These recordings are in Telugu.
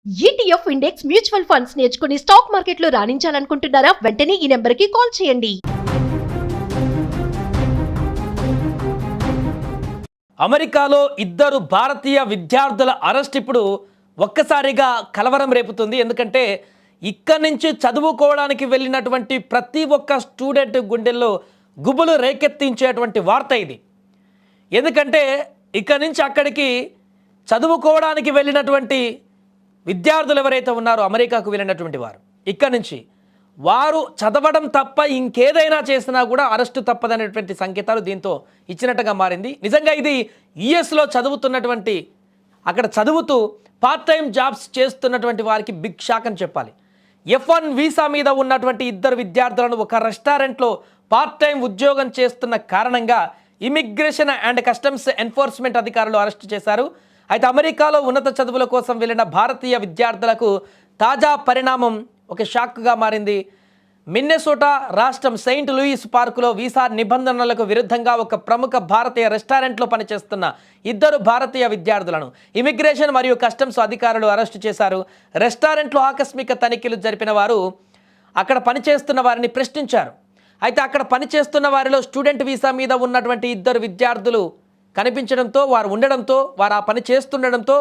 ఈటీఎఫ్ ఇండెక్స్ మ్యూచువల్ ఫండ్స్ నేర్చుకుని స్టాక్ మార్కెట్లో రాణించాలనుకుంటున్నారా? వెంటనే ఈ నెంబర్కి కాల్ చేయండి. అమెరికాలో ఇద్దరు భారతీయ విద్యార్థుల అరెస్ట్ ఇప్పుడు ఒక్కసారిగా కలవరం రేపుతుంది. ఎందుకంటే ఇక్కడి నుంచి చదువుకోవడానికి వెళ్ళినటువంటి ప్రతి ఒక్క స్టూడెంట్ గుండెల్లో గుబులు రేకెత్తించేటువంటి వార్త ఇది. ఎందుకంటే ఇక్కడి నుంచి అక్కడికి చదువుకోవడానికి వెళ్ళినటువంటి విద్యార్థులు ఎవరైతే ఉన్నారో అమెరికాకు వెళ్ళినటువంటి వారు ఇక్కడి నుంచి వారు చదవడం తప్ప ఇంకేదైనా చేసినా కూడా అరెస్టు తప్పదనేటువంటి సంకేతాలు దీంతో ఇచ్చినట్టుగా మారింది. నిజంగా ఇది యుఎస్లో చదువుతున్నటువంటి అక్కడ చదువుతూ పార్ట్ టైం జాబ్స్ చేస్తున్నటువంటి వారికి బిగ్ షాక్ అని చెప్పాలి. F1 వీసా మీద ఉన్నటువంటి ఇద్దరు విద్యార్థులను ఒక రెస్టారెంట్లో పార్ట్ టైం ఉద్యోగం చేస్తున్న కారణంగా ఇమిగ్రేషన్ అండ్ కస్టమ్స్ ఎన్ఫోర్స్మెంట్ అధికారులు అరెస్టు చేశారు. అయితే అమెరికాలో ఉన్నత చదువుల కోసం వెళ్ళిన భారతీయ విద్యార్థులకు తాజా పరిణామం ఒక షాక్గా మారింది. మిన్నెసోటా రాష్ట్రం సెయింట్ లూయిస్ పార్కులో వీసా నిబంధనలకు విరుద్ధంగా ఒక ప్రముఖ భారతీయ రెస్టారెంట్లో పనిచేస్తున్న ఇద్దరు భారతీయ విద్యార్థులను ఇమిగ్రేషన్ మరియు కస్టమ్స్ అధికారులు అరెస్టు చేశారు. రెస్టారెంట్లో ఆకస్మిక తనిఖీలు జరిపిన వారు అక్కడ పనిచేస్తున్న వారిని ప్రశ్నించారు. అయితే అక్కడ పనిచేస్తున్న వారిలో స్టూడెంట్ వీసా మీద ఉన్నటువంటి ఇద్దరు విద్యార్థులు కనిపించడంతో వారు ఉండడంతో వారు ఆ పని చేస్తుండడంతో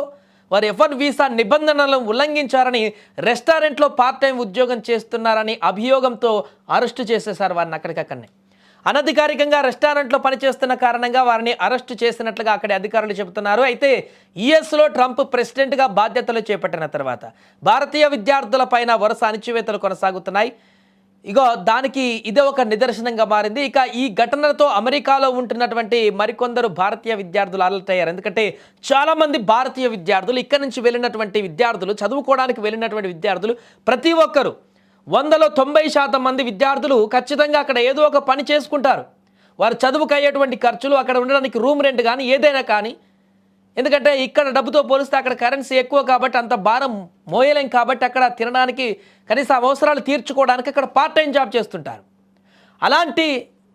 వారు F1 వీసా నిబంధనలను ఉల్లంఘించారని రెస్టారెంట్లో పార్ట్ టైం ఉద్యోగం చేస్తున్నారని అభియోగంతో అరెస్టు చేసేశారు వారిని అక్కడికక్కడనే. అనధికారికంగా రెస్టారెంట్లో పనిచేస్తున్న కారణంగా వారిని అరెస్టు చేసినట్లుగా అక్కడి అధికారులు చెబుతున్నారు. అయితే యుఎస్లో ట్రంప్ ప్రెసిడెంట్గా బాధ్యతలు చేపట్టిన తర్వాత భారతీయ విద్యార్థుల పైన వరుస అణచివేతలు కొనసాగుతున్నాయి. ఇగో దానికి ఇదే ఒక నిదర్శనంగా మారింది. ఇక ఈ ఘటనలతో అమెరికాలో ఉంటున్నటువంటి మరికొందరు భారతీయ విద్యార్థులు అలర్ట్ అయ్యారు. ఎందుకంటే చాలామంది భారతీయ విద్యార్థులు ఇక్కడి నుంచి వెళ్ళినటువంటి విద్యార్థులు చదువుకోవడానికి వెళ్ళినటువంటి విద్యార్థులు ప్రతి ఒక్కరు 100లో 90% మంది విద్యార్థులు ఖచ్చితంగా అక్కడ ఏదో ఒక పని చేసుకుంటారు. వారు చదువుకు అయ్యేటువంటి ఖర్చులు, అక్కడ ఉండడానికి రూమ్ రెంట్ కానీ ఏదైనా కానీ, ఎందుకంటే ఇక్కడ డబ్బుతో పోలిస్తే అక్కడ కరెన్సీ ఎక్కువ కాబట్టి అంత భారం మోయలేం కాబట్టి అక్కడ తినడానికి కనీస అవసరాలు తీర్చుకోవడానికి అక్కడ పార్ట్ టైం జాబ్ చేస్తుంటారు. అలాంటి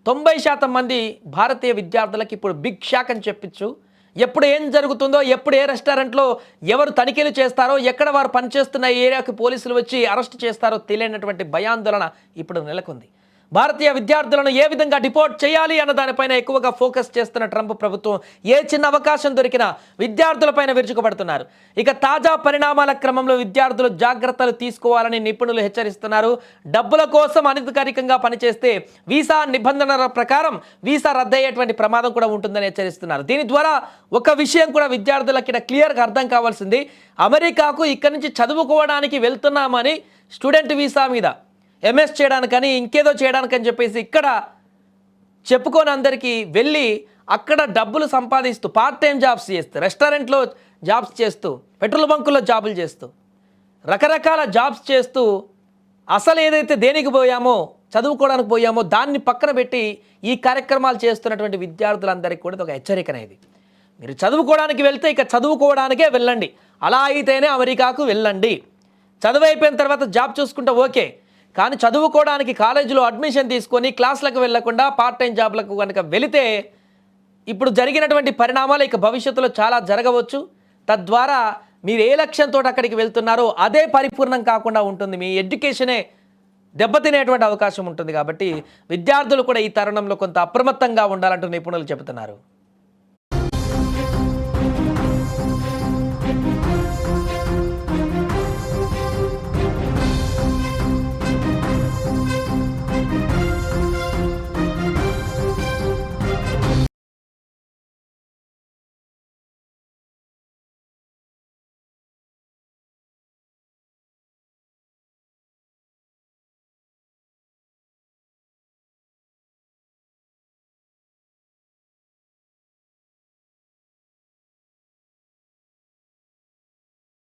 90% మంది భారతీయ విద్యార్థులకు ఇప్పుడు బిగ్ షాక్ అని చెప్పచ్చు. ఎప్పుడు ఏం జరుగుతుందో, ఎప్పుడు ఏ రెస్టారెంట్లో ఎవరు తనిఖీలు చేస్తారో, ఎక్కడ వారు పనిచేస్తున్న ఏరియాకి పోలీసులు వచ్చి అరెస్ట్ చేస్తారో తెలియనటువంటి భయాందోళన ఇప్పుడు నెలకొంది. భారతీయ విద్యార్థులను ఏ విధంగా డిపోర్ట్ చేయాలి అన్న దానిపైన ఎక్కువగా ఫోకస్ చేస్తున్న ట్రంప్ ప్రభుత్వం ఏ చిన్న అవకాశం దొరికినా విద్యార్థులపైన విరుచుకుపడుతున్నారు. ఇక తాజా పరిణామాల క్రమంలో విద్యార్థులు జాగ్రత్తలు తీసుకోవాలని నిపుణులు హెచ్చరిస్తున్నారు. డబ్బుల కోసం అనధికారికంగా పనిచేస్తే వీసా నిబంధనల ప్రకారం వీసా రద్దయ్యేటువంటి ప్రమాదం కూడా ఉంటుందని హెచ్చరిస్తున్నారు. దీని ద్వారా ఒక విషయం కూడా విద్యార్థులకి క్లియర్గా అర్థం కావాల్సింది, అమెరికాకు ఇక్కడి నుంచి చదువుకోవడానికి వెళ్తున్నామని స్టూడెంట్ వీసా మీద MS చేయడానికని ఇంకేదో చేయడానికని చెప్పేసి ఇక్కడ చెప్పుకొని అందరికీ వెళ్ళి అక్కడ డబ్బులు సంపాదిస్తూ పార్ట్ టైం జాబ్స్ చేస్తూ, రెస్టారెంట్లో జాబ్స్ చేస్తూ, పెట్రోల్ బంకుల్లో జాబులు చేస్తూ, రకరకాల జాబ్స్ చేస్తూ అసలు ఏదైతే దేనికి పోయామో చదువుకోవడానికి పోయామో దాన్ని పక్కన పెట్టి ఈ కార్యక్రమాలు చేస్తున్నటువంటి విద్యార్థులందరికీ కూడా ఒక హెచ్చరిక అనేది. మీరు చదువుకోవడానికి వెళ్తే ఇక చదువుకోవడానికే వెళ్ళండి. అలా అయితేనే అమెరికాకు వెళ్ళండి. చదువు అయిపోయిన తర్వాత జాబ్ చూసుకుంటే ఓకే, కానీ చదువుకోవడానికి కాలేజీలో అడ్మిషన్ తీసుకొని క్లాసులకు వెళ్లకుండా పార్ట్ టైం జాబ్లకు కనుక వెళితే ఇప్పుడు జరిగినటువంటి పరిణామాలు ఇక భవిష్యత్తులో చాలా జరగవచ్చు. తద్వారా మీరు ఏ లక్ష్యంతో అక్కడికి వెళ్తున్నారో అదే పరిపూర్ణం కాకుండా ఉంటుంది. మీ ఎడ్యుకేషనే దెబ్బతినేటువంటి అవకాశం ఉంటుంది. కాబట్టి విద్యార్థులు కూడా ఈ తరుణంలో కొంత అప్రమత్తంగా ఉండాలంటూ నిపుణులు చెబుతున్నారు.